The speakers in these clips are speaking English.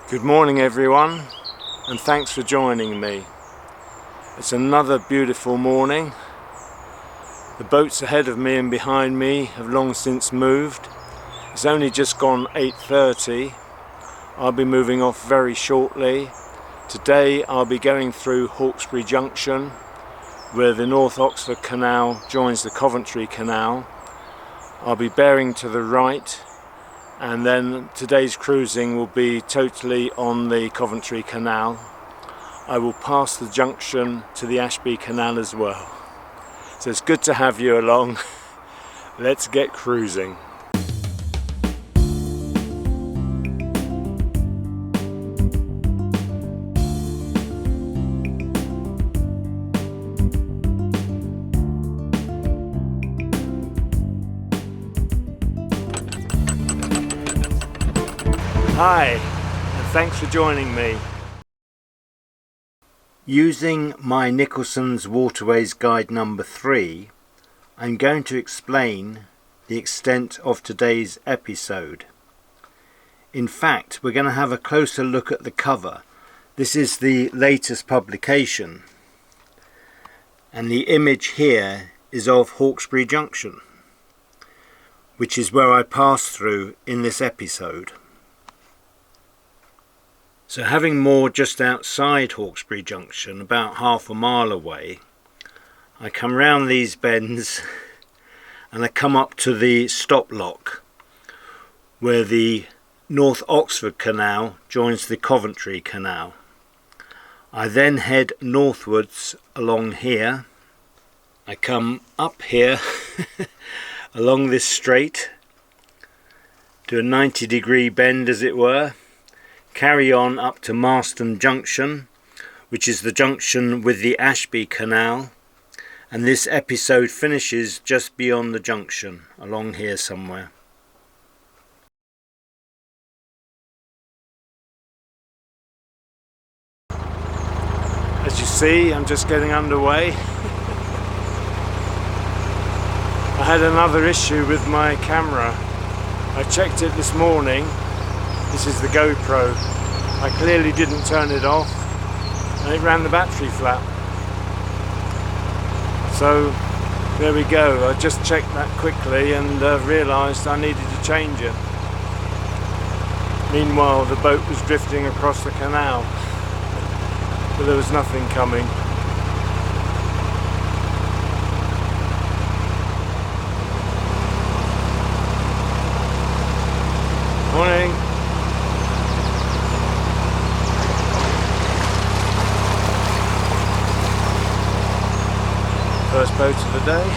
Good morning everyone, and thanks for joining me. It's another beautiful morning. The boats ahead of me and behind me have long since moved. It's only just gone 8:30. I'll be moving off very shortly. Today I'll be going through Hawkesbury Junction, where the North Oxford Canal joins the Coventry Canal. I'll be bearing to the right, and then today's cruising will be totally on the Coventry Canal. I will pass the junction to the Ashby Canal as well. So it's good to have you along. Let's get cruising. Hi, and thanks for joining me. Using my Nicholson's Waterways Guide number 3, I'm going to explain the extent of today's episode. In fact, we're going to have a closer look at the cover. This is the latest publication, and the image here is of Hawkesbury Junction, which is where I pass through in this episode. So having moored just outside Hawkesbury Junction, about half a mile away, I come round these bends and I come up to the stop lock where the North Oxford Canal joins the Coventry Canal. I then head northwards along here. I come up here along this straight, do a 90-degree bend as it were, carry on up to Marston Junction, which is the junction with the Ashby Canal, and this episode finishes just beyond the junction, along here somewhere. As you see, I'm just getting underway. I had another issue with my camera. I checked it this morning. This is the GoPro. I clearly didn't turn it off and it ran the battery flat. So there we go. I just checked that quickly and realised I needed to change it. Meanwhile the boat was drifting across the canal, but there was nothing coming. Morning. First boat of the day.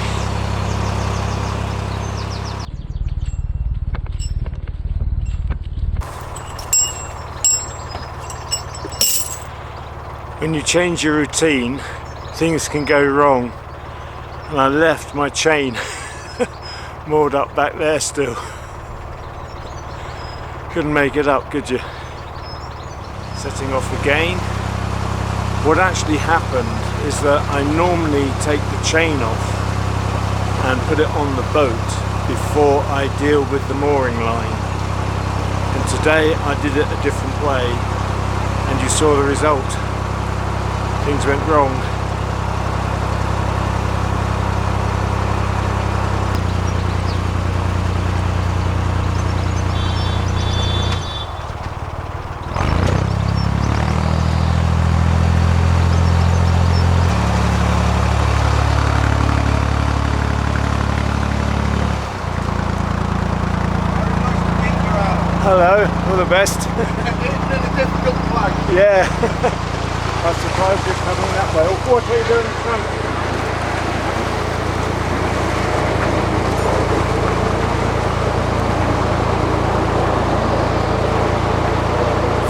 When you change your routine, things can go wrong. And I left my chain moored up back there still. Couldn't make it up, could you? Setting off again. What actually happened is that I normally take the chain off and put it on the boat before I deal with the mooring line. And today I did it a different way, and you saw the result. Things went wrong. Hello, all the best. It's been a difficult flight. Yeah. I was surprised you're coming that way. What are you doing in front?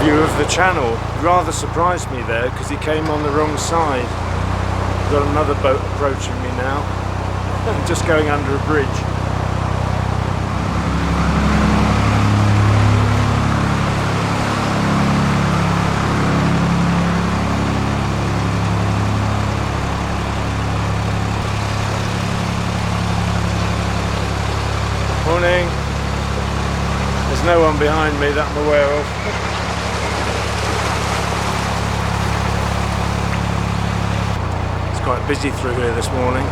View of the channel. Rather surprised me there because he came on the wrong side. Got another boat approaching me now. I'm just going under a bridge. Morning. There's no one behind me that I'm aware of. quite busy through here this morning.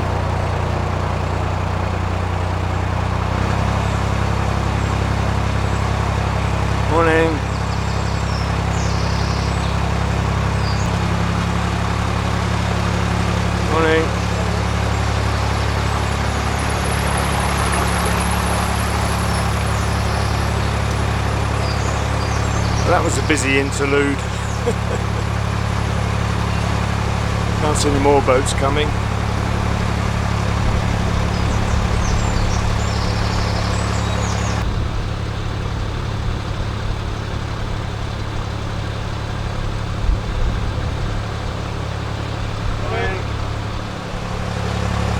Morning. Morning. Well, that was a busy interlude. Can't see any more boats coming.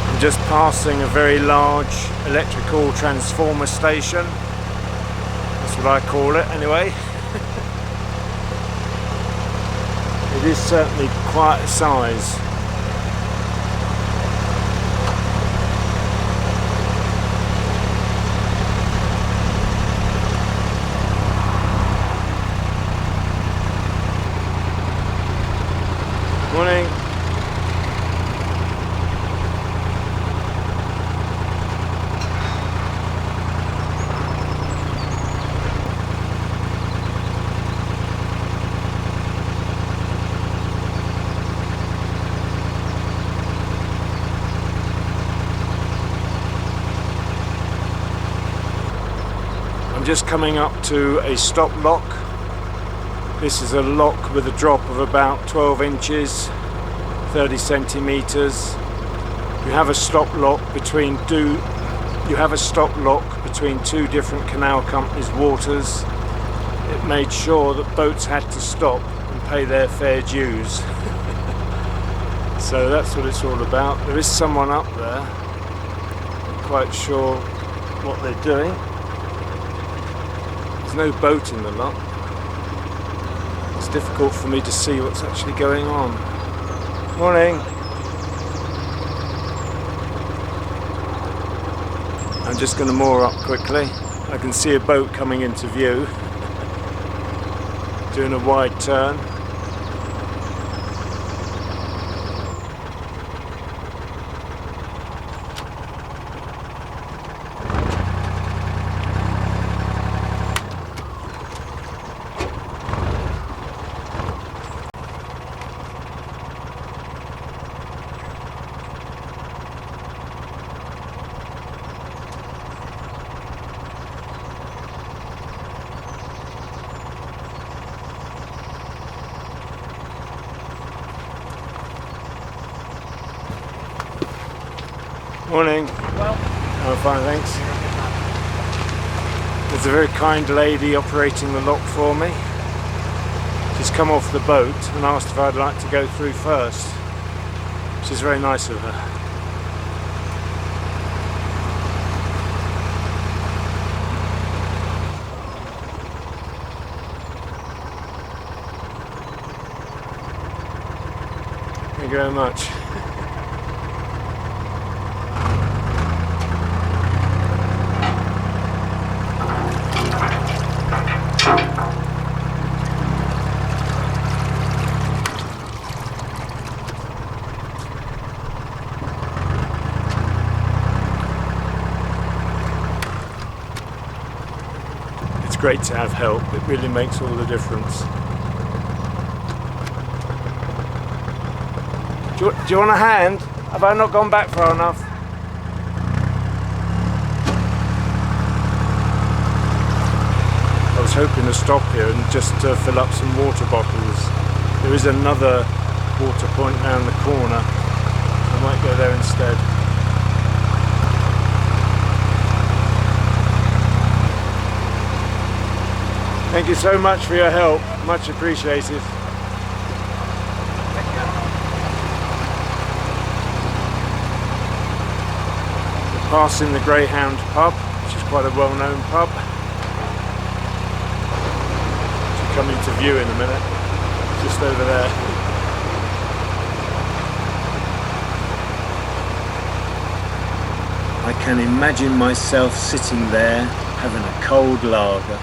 I'm just passing a very large electrical transformer station. That's what I call it anyway. It is certainly quite a size. Morning. I'm just coming up to a stop lock. This is a lock with a drop of about 12 inches, 30 centimeters. You have a stop lock between two different canal companies' waters. It made sure that boats had to stop and pay their fair dues. So that's what it's all about. There is someone up there. Not quite sure what they're doing. There's no boat in the lock. It's difficult for me to see what's actually going on. Morning. I'm just going to moor up quickly. I can see a boat coming into view, doing a wide turn. Morning. Well, I'm fine, thanks. There's a very kind lady operating the lock for me. She's come off the boat and asked if I'd like to go through first, which is very nice of her. Thank you very much. It's great to have help. It really makes all the difference. Do you want a hand? Have I not gone back far enough? I was hoping to stop here and just fill up some water bottles. There is another water point round the corner. I might go there instead. Thank you so much for your help. Much appreciated. Passing the Greyhound pub, which is quite a well-known pub. Should come into view in a minute. Just over there. I can imagine myself sitting there having a cold lager.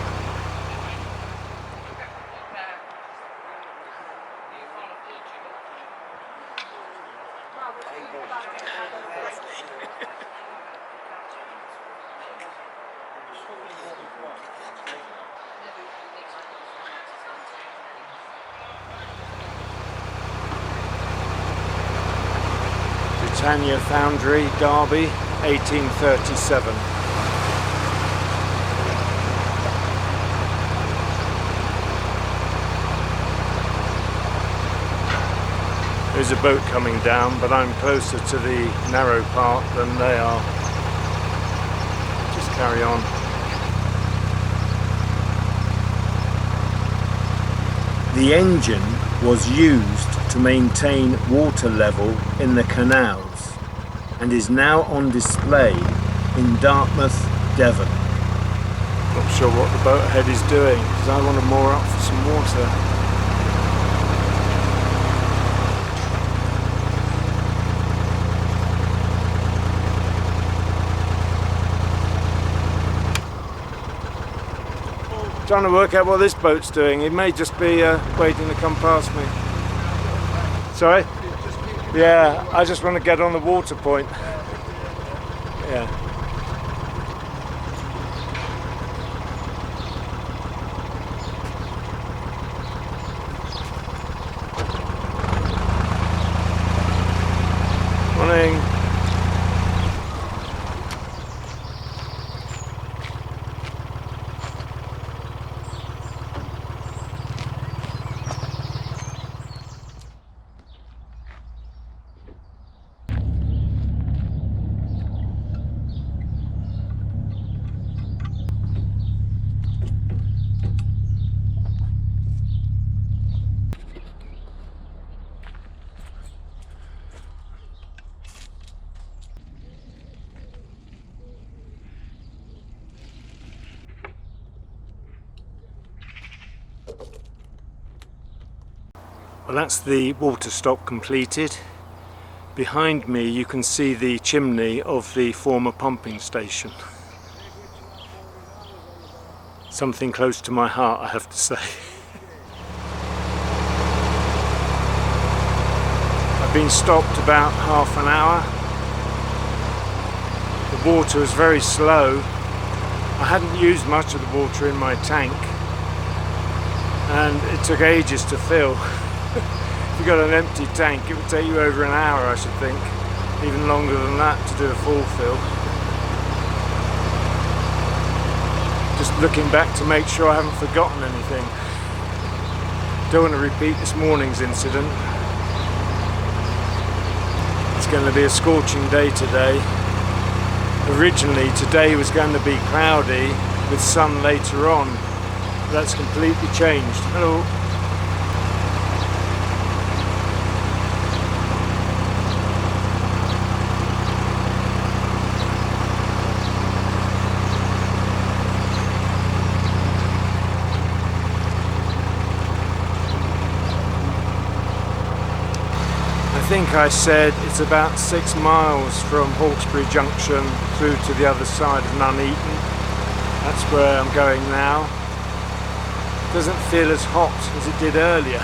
Britannia Foundry, Derby, 1837. There's a boat coming down, but I'm closer to the narrow part than they are. Just carry on. The engine was used to maintain water level in the canals and is now on display in Dartmouth, Devon. Not sure what the boat ahead is doing because I want to moor up for some water. Trying to work out what this boat's doing. It may just be waiting to come past me. Sorry? Yeah, I just want to get on the water point. Yeah. Morning. Well, that's the water stop completed. Behind me you can see the chimney of the former pumping station. Something close to my heart, I have to say. I've been stopped about half an hour. The water was very slow. I hadn't used much of the water in my tank and it took ages to fill. If you've got an empty tank, it would take you over an hour, I should think, even longer than that to do a full fill. Just looking back to make sure I haven't forgotten anything. Don't want to repeat this morning's incident. It's going to be a scorching day today. Originally today was going to be cloudy with sun later on. That's completely changed. Hello. I think I said it's about 6 miles from Hawkesbury Junction through to the other side of Nuneaton. That's where I'm going now. It doesn't feel as hot as it did earlier.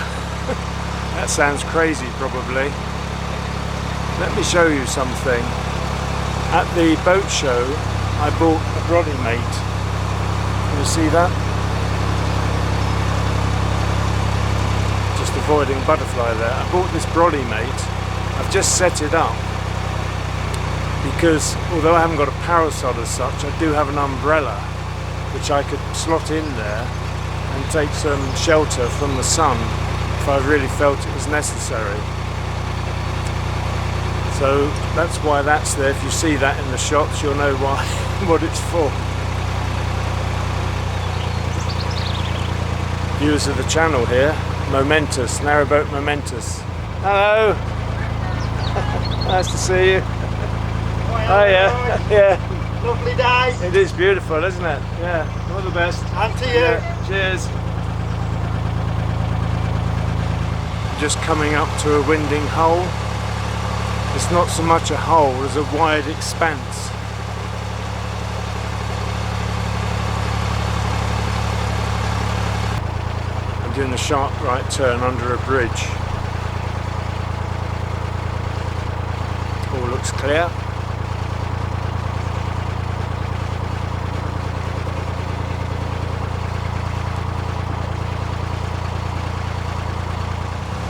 That sounds crazy probably. Let me show you something. At the boat show I bought a brolly mate. Can you see that? Just avoiding butterfly there. I bought this brolly mate. I've just set it up because although I haven't got a parasol as such, I do have an umbrella which I could slot in there and take some shelter from the sun if I really felt it was necessary. So that's why that's there. If you see that in the shots, you'll know why, what it's for. Viewers of the channel here, momentous, narrowboat momentous. Hello. Nice to see you. Oh yeah, yeah. Lovely day. It is beautiful, isn't it? Yeah, all the best. And to you. Yeah. Cheers. Just coming up to a winding hole. It's not so much a hole as a wide expanse. I'm doing a sharp right turn under a bridge. All looks clear.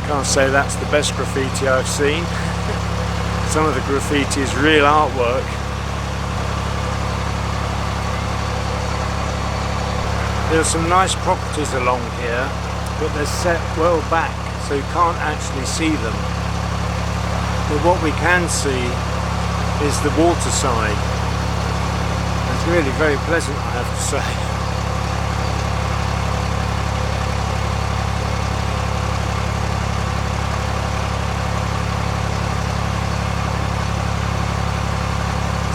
Can't say that's the best graffiti I've seen. Some of the graffiti is real artwork. There are some nice properties along here, but they're set well back, so you can't actually see them. But what we can see is the water side. It's really very pleasant, I have to say.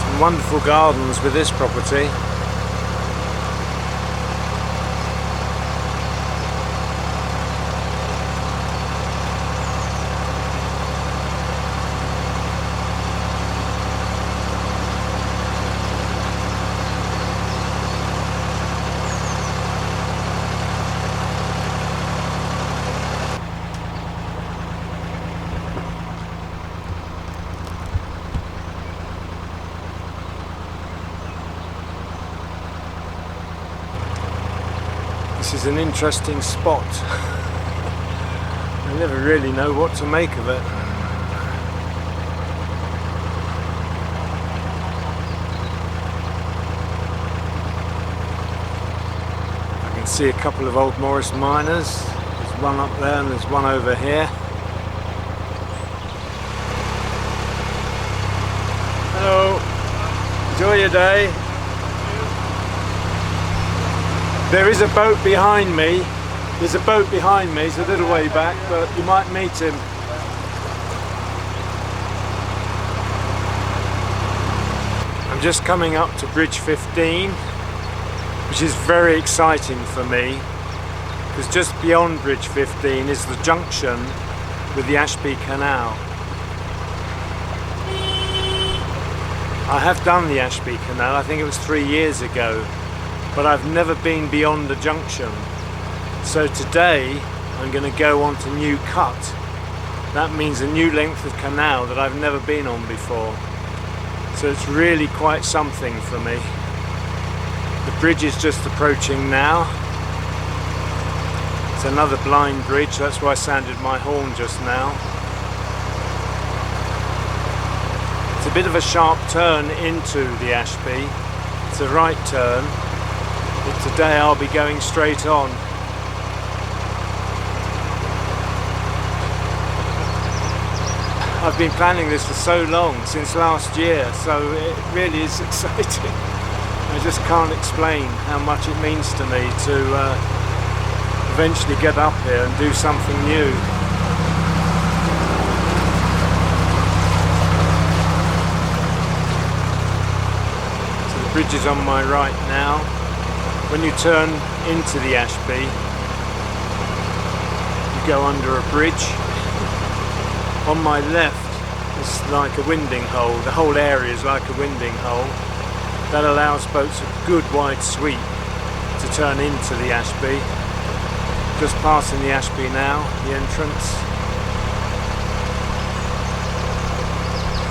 Some wonderful gardens with this property. This is an interesting spot. I never really know what to make of it. I can see a couple of old Morris miners. There's one up there and there's one over here. Hello. Enjoy your day. There is a boat behind me. There's a boat behind me, it's a little way back, but you might meet him. I'm just coming up to Bridge 15, which is very exciting for me, because just beyond Bridge 15 is the junction with the Ashby Canal. I have done the Ashby Canal, I think it was 3 years ago. But I've never been beyond the junction. So today I'm going to go on to New Cut. That means a new length of canal that I've never been on before. So it's really quite something for me. The bridge is just approaching now. It's another blind bridge, that's why I sounded my horn just now. It's a bit of a sharp turn into the Ashby. It's a right turn. But today I'll be going straight on. I've been planning this for so long, since last year, so it really is exciting. I just can't explain how much it means to me to eventually get up here and do something new. So the bridge is on my right now. When you turn into the Ashby, you go under a bridge. On my left, it's like a winding hole. The whole area is like a winding hole. That allows boats a good wide sweep to turn into the Ashby. Just passing the Ashby now, the entrance.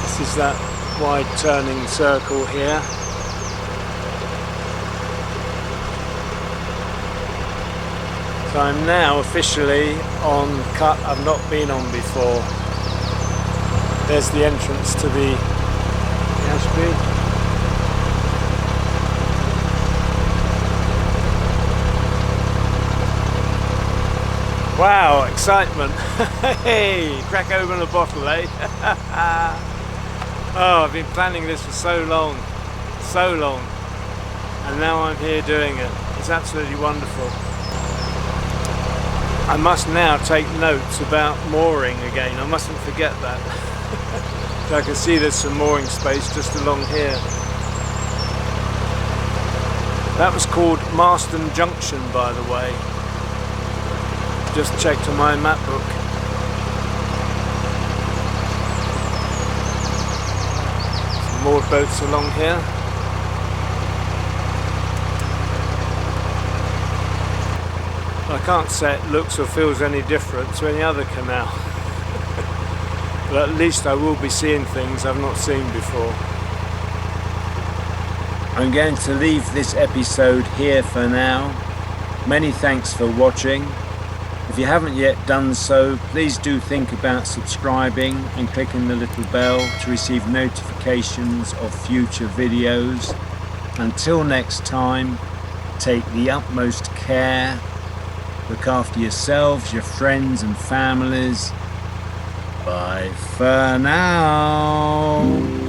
This is that wide turning circle here. So I'm now officially on cut I've not been on before. There's the entrance to the Ashby. Wow, excitement. Hey, crack open a bottle, eh? Oh, I've been planning this for so long. And now I'm here doing it. It's absolutely wonderful. I must now take notes about mooring again. I mustn't forget that. So I can see there's some mooring space just along here. That was called Marston Junction, by the way. Just checked on my map book. Some moored boats along here. I can't say it looks or feels any different to any other canal. But at least I will be seeing things I've not seen before. I'm going to leave this episode here for now. Many thanks for watching. If If you haven't yet done so, please do think about subscribing and clicking the little bell to receive notifications of future videos. Until next time, take the utmost care, look after yourselves, your friends and families. Bye for now.